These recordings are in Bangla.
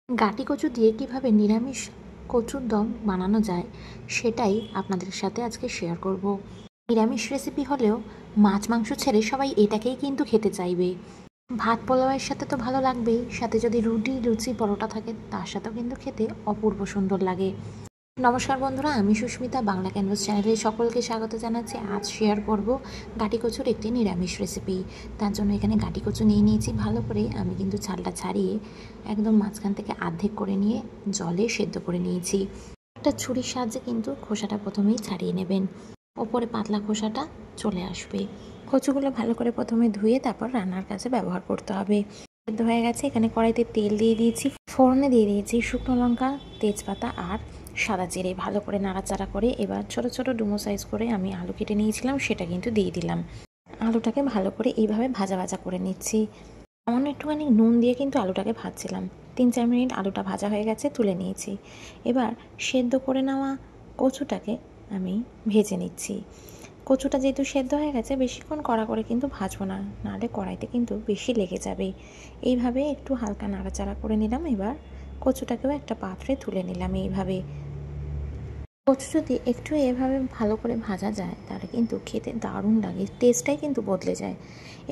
গাটি কচু দিয়ে কিভাবে নিরামিষ কচুর দম বানানো যায় সেটাই আপনাদের সাথে আজকে শেয়ার করব। নিরামিষ রেসিপি হলেও মাছ মাংস ছেড়ে সবাই এটাকেই কিন্তু খেতে চাইবে। ভাত পোলাওয়ের সাথে তো ভালো লাগবেই, সাথে যদি রুটি লুচি পরোটা থাকে তার সাথেও কিন্তু খেতে অপূর্ব সুন্দর লাগে। নমস্কার বন্ধুরা, আমি সুস্মিতা, বাংলা ক্যানভাস চ্যানেলে সকলকে স্বাগত জানাচ্ছি। আজ শেয়ার করব গাটি কচুর একটি নিরামিষ রেসিপি। তার জন্য এখানে গাটি কচু নিয়ে নিয়েছি ভালো করে। আমি কিন্তু ছালটা ছাড়িয়ে একদম মাঝখান থেকে অর্ধেক করে নিয়ে জলে সেদ্ধ করে নিয়েছি। একটা ছুরির সাহায্যে কিন্তু খোসাটা প্রথমেই ছাড়িয়ে নেবেন, ওপরে পাতলা খোসাটা চলে আসবে। কচুগুলো ভালো করে প্রথমে ধুয়ে তারপর রান্নার কাজে ব্যবহার করতে হবে। সেদ্ধ হয়ে গেছে, এখানে কড়াইতে তেল দিয়ে দিয়েছি, ফোড়নে দিয়ে দিয়েছি শুকনো লঙ্কা, তেজপাতা আর সাদা জিরে। ভালো করে নাড়াচাড়া করে এবার ছোট ছোট ডুমো সাইজ করে আমি আলু কেটে নিয়েছিলাম, সেটা কিন্তু দিয়ে দিলাম। আলুটাকে ভালো করে এইভাবে ভাজা ভাজা করে নিচ্ছি। সামান্য একটুখানি নুন দিয়ে কিন্তু আলুটাকে ভাজছিলাম। 3-4 মিনিট আলুটা ভাজা হয়ে গেছে, তুলে নিয়েছি। এবার সেদ্ধ করে নেওয়া কচুটাকে আমি ভেজে নিচ্ছি। কচুটা যেহেতু সেদ্ধ হয়ে গেছে, বেশিক্ষণ কড়া করে কিন্তু ভাজবো না, নাহলে কড়াইতে কিন্তু বেশি লেগে যাবে। এইভাবে একটু হালকা নাড়াচাড়া করে নিলাম। এবার কচুটাকেও একটা পাত্রে তুলে নিলাম। এইভাবে কচু যদি একটু এভাবে ভালো করে ভাজা যায় তাহলে কিন্তু খেতে দারুণ লাগে, টেস্টটাই কিন্তু বদলে যায়।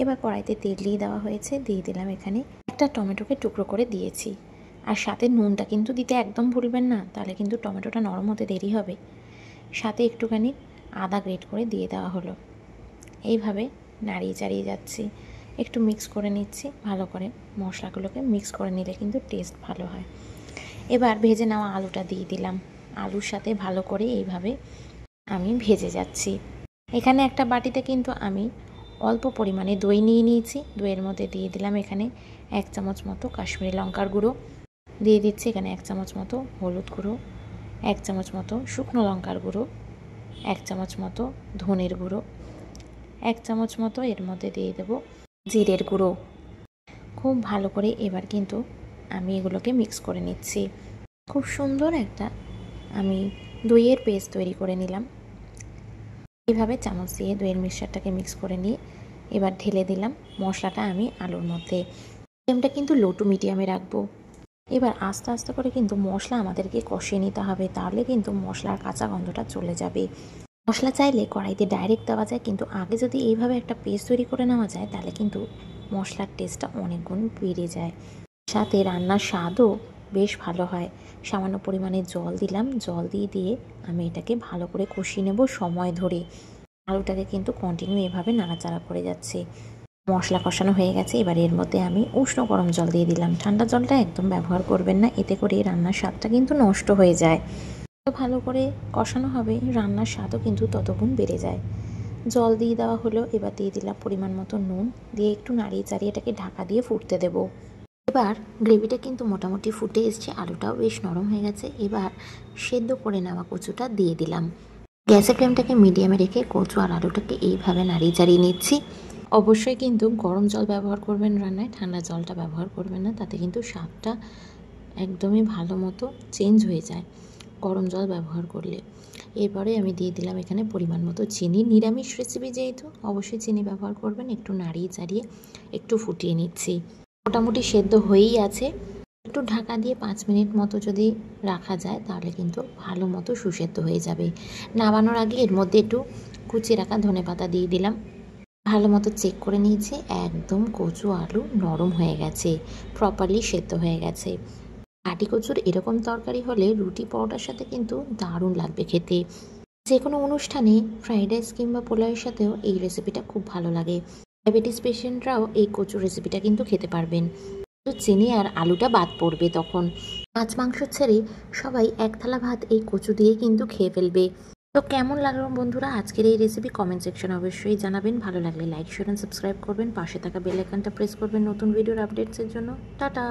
এবার কড়াইতে তেল দিয়ে দেওয়া হয়েছে, দিয়ে দিলাম এখানে একটা টমেটোকে টুকরো করে দিয়েছি। আর সাথে নুনটা কিন্তু দিতে একদম ভুলবেন না, তাহলে কিন্তু টমেটোটা নরম হতে দেরি হবে। সাথে একটুখানি আদা গ্রেট করে দিয়ে দেওয়া হলো। এইভাবে নাড়িয়ে চাড়িয়ে যাচ্ছি, একটু মিক্স করে নিচ্ছি ভালো করে। মশলাগুলোকে মিক্স করে নিলে কিন্তু টেস্ট ভালো হয়। এবার ভেজে নেওয়া আলুটা দিয়ে দিলাম। আলুর সাথে ভালো করে এইভাবে আমি ভেজে যাচ্ছি। এখানে একটা বাটিতে কিন্তু আমি অল্প পরিমাণে দই নিয়ে নিয়েছি। দইয়ের মধ্যে দিয়ে দিলাম এখানে 1 চামচ মতো কাশ্মীরি লঙ্কার গুঁড়ো, দিয়ে দিচ্ছি এখানে 1 চামচ মতো হলুদ গুঁড়ো, 1 চামচ মতো শুকনো লঙ্কার গুঁড়ো, 1 চামচ মতো ধনের গুঁড়ো, 1 চামচ মতো এর মধ্যে দিয়ে দেবো জিরের গুঁড়ো। খুব ভালো করে এবার কিন্তু আমি এগুলোকে মিক্স করে নিচ্ছি। খুব সুন্দর একটা আমি দইয়ের পেস্ট তৈরি করে নিলাম। এইভাবে চামচ দিয়ে দইয়ের মিক্সচারটাকে মিক্স করে নিয়ে এবার ঢেলে দিলাম মশলাটা আমি আলুর মধ্যে। ফ্লেমটা কিন্তু লো টু মিডিয়ামে রাখবো। এবার আস্তে আস্তে করে কিন্তু মশলা আমাদেরকে কষিয়ে নিতে হবে, তাহলে কিন্তু মশলার কাঁচা গন্ধটা চলে যাবে। মশলা চাইলে কড়াইতে ডাইরেক্ট দেওয়া যায়, কিন্তু আগে যদি এইভাবে একটা পেস্ট তৈরি করে নেওয়া যায় তাহলে কিন্তু মশলার টেস্টটা অনেক গুণ বেড়ে যায়। সাথে রান্নার স্বাদও বেশ ভালো হয়। সামান্য পরিমাণে জল দিলাম, জল দিয়ে আমি এটাকে ভালো করে কষিয়ে নেব সময় ধরে। আলুটাকে কিন্তু কন্টিনিউ এভাবে নাড়াচাড়া করে যাচ্ছে। মশলা কষানো হয়ে গেছে, এবার এর মধ্যে আমি উষ্ণ গরম জল দিয়ে দিলাম। ঠান্ডা জলটা একদম ব্যবহার করবেন না, এতে করে রান্নার স্বাদটা কিন্তু নষ্ট হয়ে যায়। তো ভালো করে কষানো হবে, রান্নার স্বাদও কিন্তু ততগুণ বেড়ে যায়। জল দিয়ে দেওয়া হলো, এবার দিয়ে দিলাম পরিমাণ মতো নুন, দিয়ে একটু নাড়িয়ে চাড়িয়ে এটাকে ঢাকা দিয়ে ফুটতে দেবো। এবার গ্রেভিটা কিন্তু মোটামুটি ফুটে এসছে, আলুটাও বেশ নরম হয়ে গেছে। এবার সেদ্ধ করে নেওয়া কচুটা দিয়ে দিলাম। গ্যাসের ফ্লেমটাকে মিডিয়ামে রেখে কচু আর আলুটাকে এইভাবে নাড়িয়ে চাড়িয়ে নিচ্ছি। অবশ্যই কিন্তু গরম জল ব্যবহার করবেন রান্নায়, ঠান্ডা জলটা ব্যবহার করবেন না, তাতে কিন্তু স্বাদটা একদমই ভালো মতো চেঞ্জ হয়ে যায় গরম জল ব্যবহার করলে। এরপরে আমি দিয়ে দিলাম এখানে পরিমাণ মতো চিনি। নিরামিষ রেসিপি যেহেতু অবশ্যই চিনি ব্যবহার করবেন। একটু নাড়িয়ে চাড়িয়ে একটু ফুটিয়ে নিচ্ছি। মোটামুটি সেদ্ধ হয়েই আছে। একটু ঢাকা দিয়ে 5 মিনিট মতো যদি রাখা যায় তাহলে কিন্তু ভালো মতো সুসেদ্ধ হয়ে যাবে। নামানোর আগে এর মধ্যে একটু কুচিয়ে রাখা ধনেপাতা দিয়ে দিলাম। ভালো মতো চেক করে নিয়েছি, একদম কচু আলু নরম হয়ে গেছে, প্রপারলি সেদ্ধ হয়ে গেছে। কাটি কচুর এরকম তরকারি হলে রুটি পরোটার সাথে কিন্তু দারুণ লাগবে খেতে। যে কোনো অনুষ্ঠানে ফ্রাইড রাইস কিংবা পোলাওয়ের সাথেও এই রেসিপিটা খুব ভালো লাগে। ডায়াবেটিস পেশেন্টরাও এই কচুর রেসিপিটা কিন্তু খেতে পারবেন। তো চিনি আর আলুটা বাদ পড়বে তখন। মাছ মাংস ছেড়ে সবাই এক থালা ভাত এই কচু দিয়ে কিন্তু খেয়ে ফেলবে। তো কেমন লাগলো বন্ধুরা আজকের এই রেসিপি, কমেন্ট সেকশনে অবশ্যই জানাবেন। ভালো লাগলে লাইক শেয়ার এন্ড সাবস্ক্রাইব করবেন, পাশে থাকা বেল আইকনটা প্রেস করবেন নতুন ভিডিওর আপডেটসের জন্য। টাটা।